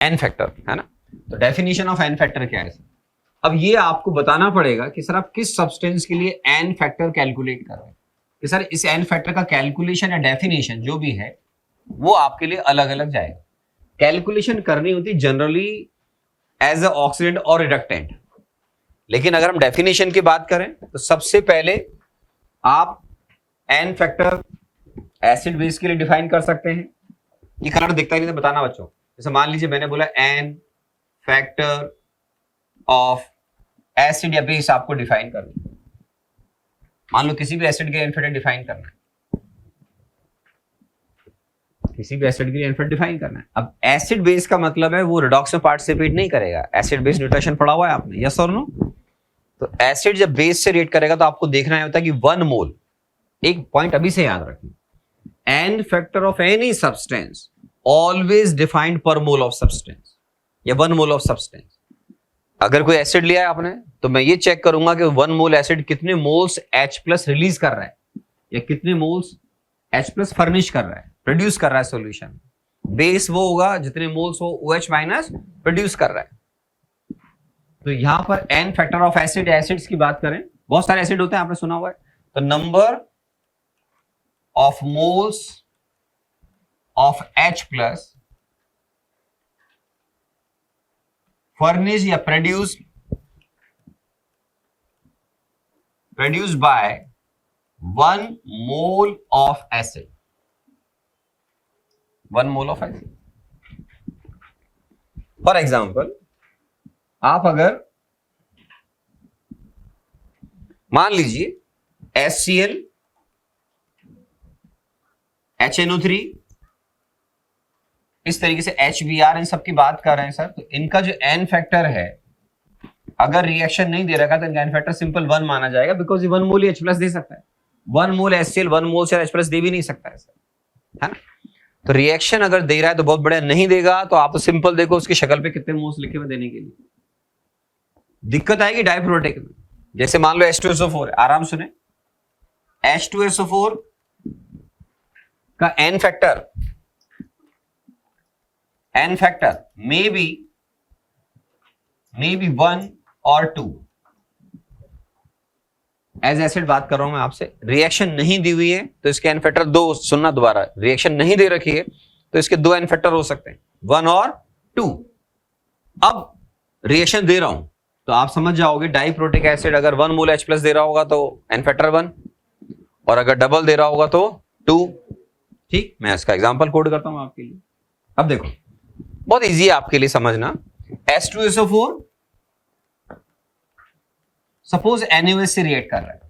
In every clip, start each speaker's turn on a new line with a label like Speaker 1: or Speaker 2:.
Speaker 1: N factor है ना। तो डेफिनेशन ऑफ एन फैक्टर क्या है? अब ये आपको बताना पड़ेगा कि सर आप किस सब्सटेंस के लिए एन फैक्टर कैलकुलेट कर रहे हैं, कि सर इस एन फैक्टर का कैलकुलेशन या डेफिनेशन जो भी है वो आपके लिए अलग अलग जाएगा। कैलकुलेशन करनी होती जनरली एज अ ऑक्सीडेंट और रिडक्टेंट, लेकिन अगर हम डेफिनेशन की बात करें तो सबसे पहले आप एन फैक्टर एसिड बेस के लिए डिफाइन कर सकते हैं। ये कलर दिखता ही नहीं, तो बताना बच्चों। जैसे मान लीजिए मैंने बोला एन फैक्टर ऑफ एसिड या बेस आपको डिफाइन करना, मान लो किसी भी एसिड के एन फैक्टर डिफाइन करना है, किसी भी एसिड के लिए एन फैक्टर डिफाइन करना है। अब एसिड बेस का मतलब है वो रिडॉक्स में पार्टिसिपेट नहीं करेगा। एसिड बेस न्यूट्रिशन पढ़ा हुआ है आपने, यस और नो? तो एसिड जब बेस से रिएक्ट करेगा तो आपको देखना होता है कि 1 मोल, एक पॉइंट अभी से याद रखें, n factor of any substance always defined per mole of substance या 1 मोल ऑफ सब्सटेंस। अगर कोई एसिड लिया है आपने तो मैं ये चेक करूंगा कि 1 मोल एसिड कितने मोल्स H+ रिलीज कर रहा है या कितने मोल्स H+ फर्निश कर रहा है, प्रोड्यूस कर रहा है सॉल्यूशन। बेस वो होगा जितने मोल्स वो OH- प्रोड्यूस कर रहा है। तो यहां पर n factor of acid, acids की बात करें, बहुत सारे एसिड होते हैं, आपने सुना हुआ है। तो number of moles of H+ furnished या produced by 1 mole of acid, 1 mole of acid। For example आप अगर मान लीजिए HCl, HNO3, इस तरीके से HBr, इन सब की बात कर रहे हैं सर, तो इनका जो एन फैक्टर है अगर रिएक्शन नहीं दे रखा तो इनका एन फैक्टर सिंपल 1 माना जाएगा, बिकॉज ये 1 मोल H+ दे सकता है। 1 मोल HCl 1 मोल से H+ दे भी नहीं सकता है सर, है ना। तो रिएक्शन अगर दे रहा है तो बहुत बढ़िया, नहीं देगा तो आप तो सिंपल देखो उसकी शक्ल पे कितने मोल्स लिखे हुए देने के लिए। दिक्कत आएगी डाइप्रोटिक में। जैसे मान लो H2SO4 है, आराम सुने, H2SO4 का एन फैक्टर मे बी 1 और 2 एज एसिड बात कर रहा हूं मैं आपसे। रिएक्शन नहीं दी हुई है तो इसके एन फैक्टर 2, सुनना दोबारा, रिएक्शन नहीं दे रखी है तो इसके 2 एन फैक्टर हो सकते हैं, 1 और 2। अब रिएक्शन दे रहा हूं तो आप समझ जाओगे डाइप्रोटिक एसिड अगर 1 मोल H+ दे रहा होगा तो एन फैक्टर 1, और अगर डबल दे रहा होगा तो 2। ठीक, मैं इसका एग्जांपल कोड करता हूं आपके लिए। अब देखो बहुत इजी है आपके लिए समझना। H2SO4 सपोज NaOH से रिएक्ट कर रहा है,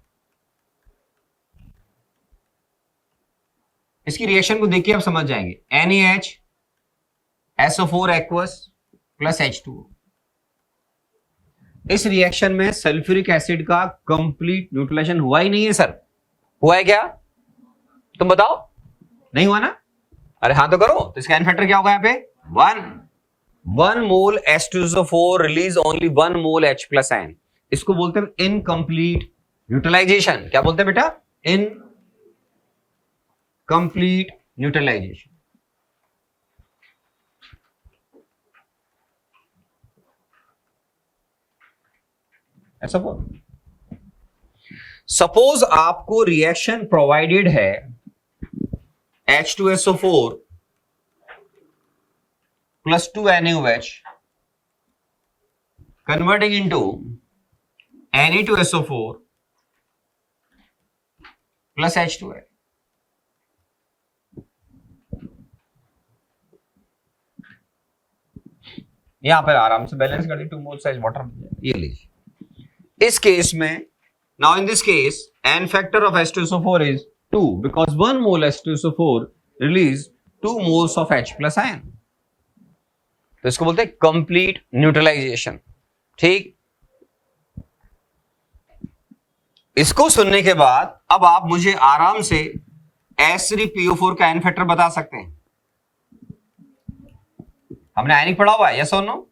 Speaker 1: इसकी रिएक्शन को देखिए आप समझ जाएंगे। NaHSO4 aqueous plus H2O। इस रिएक्शन में सल्फ्यूरिक एसिड का कंप्लीट न्यूट्रलाइजेशन हुआ ही नहीं है सर, हुआ है क्या? तुम बताओ, नहीं हुआ ना? अरे हाँ तो करो। तो इसका एन फैक्टर क्या होगा यहाँ पे? 1 mole H2SO4 release only 1 mole H+ ion. इसको बोलते हैं इनकम्प्लीट न्यूट्रलाइजेशन। क्या बोलते हैं बेटा? Incomplete neutralization. सपोज आपको रिएक्शन प्रोवाइडेड है H2SO4 plus 2 NaOH converting into Na2SO4 plus H2L। यहां पर आराम से बैलेंस कर दी, 2 मोल साइज वाटर, ये लीजिए। इस केस में now in this case n factor of H2SO4 is 2 because 1 mole H2SO4 release 2 moles of H+ ion। तो इसको बोलते हैं कंप्लीट न्यूट्रलाइजेशन। ठीक, इसको सुनने के बाद अब आप मुझे आराम से H3PO4 का एन फैक्टर बता सकते हैं। हमने आयनिक पढ़ा हुआ है, यस और नो?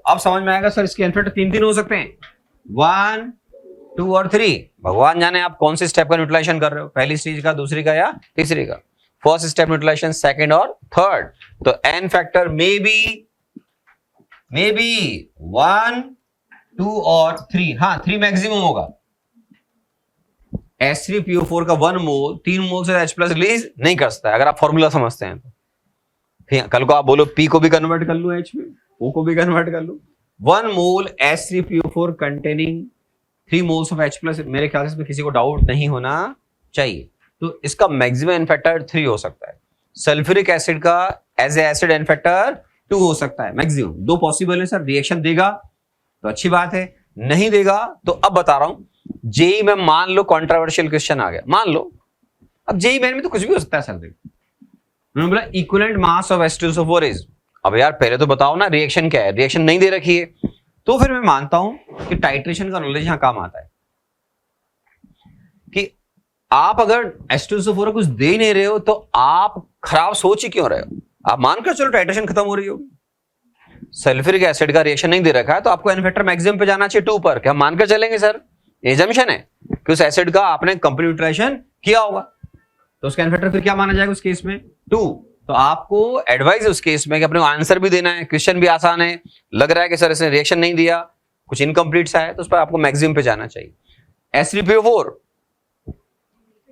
Speaker 1: अब समझ में आएगा सर इसके एन फैक्टर 3 हो सकते हैं, 1, 2 और 3। भगवान जाने आप कौन से स्टेप का न्यूट्रलाइजेशन कर रहे हो, पहली स्टेज का, दूसरी का या तीसरी का। फर्स्ट स्टेप न्यूट्रलाइजेशन, सेकंड और थर्ड। तो n factor may be may be 1, 2 और 3, हाँ 3 मैक्सिमम होगा। H3PO4 का 1 मोल 3 मोल से H+ रिलीज नहीं कर सकता है, अगर आप फॉर्मूला समझते हैं तो। ठीक है, कल को आप बोलो P को भी कन्वर्ट कर लो H में, O को भी कन्वर्ट कर लो। 1 मोल H3PO4 containing 3 moles of H+, मेरे ख्याल से इसमें किसी को डाउट नहीं होना चाहिए। तो इसका मैक्सिमम एन फैक्टर 3 हो सकता है। सल्फ्यूरिक एसिड का as a acid n factor 2 हो सकता है मैक्सिमम। 2 पॉसिबल है सर। रिएक्शन देगा तो अच्छी बात है, नहीं देगा तो अब बता रहा हूं, जेई में मान लो कंट्रोवर्शियल क्वेश्चन आ गया, मान लो। अब जेई मेन में तो कुछ भी हो सकता है सर। उन्होंने बोला equivalent mass of H2SO4 is, अब यार पहले तो बताओ ना रिएक्शन क्या है, रिएक्शन नहीं दे रखी है, तो फिर मैं मानता हूं कि टाइट्रेशन का नॉलेज यहां काम आता है कि आप अगर H2SO4 कुछ दे ही नहीं रहे हो तो आप खराब सोच ही क्यों रहे हो। आप मानकर चलो टाइट्रेशन खत्म हो रही होगी, सल्फ्यूरिक एसिड का रिएक्शन नहीं दे रखा है तो आपको एन फैक्टर मैक्सिमम पे जाना चाहिए 2 पर। क्या हम मानकर चलेंगे सर? एजम्पशन है कि उस एसिड का आपने कंप्लीट न्यूट्रिशन किया होगा, तो उसका एन फैक्टर फिर क्या माना जाएगा उस केस में? 2। तो आपको एडवाइस उस केस में कि अपने आंसर भी देना है, क्वेश्चन भी आसान है, लग रहा है कि सर इसने रिएक्शन नहीं दिया, कुछ इनकम्प्लीट सा है, तो उस पर आपको मैक्सिमम पे जाना चाहिए। H3PO4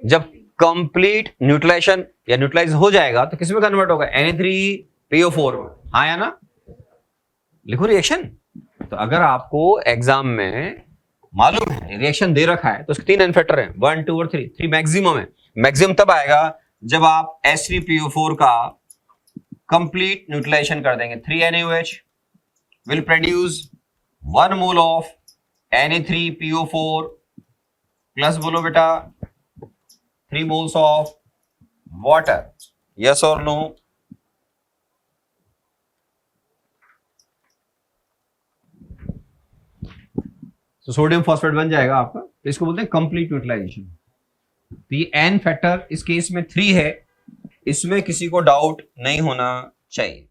Speaker 1: जब कंप्लीट न्यूट्रलाइजेशन या न्यूट्रलाइज हो जाएगा तो किस में कन्वर्ट होगा? Na3PO4। हाँ या ना? लिखो रिएक्शन। तो अगर आपको एग्जाम में मालूम है रिएक्शन दे रखा है तो उसके 3 एन फैक्टर हैं, 1, 2 और 3। 3 मैक्सिमम है। मैक्सिमम तब आएगा जब आप H3PO4 का कंप्लीट न्यूट्रलाइजेशन कर देंगे। 3NaOH will produce 1 mole of Na3PO4 plus बोलो बेटा 3 moles of water। yes or no? तो सोडियम फॉस्फेट बन जाएगा आपका, तो इसको बोलते हैं कंप्लीट न्यूट्रलाइजेशन। तो ये एन फैक्टर इस केस में 3 है, इसमें किसी को डाउट नहीं होना चाहिए।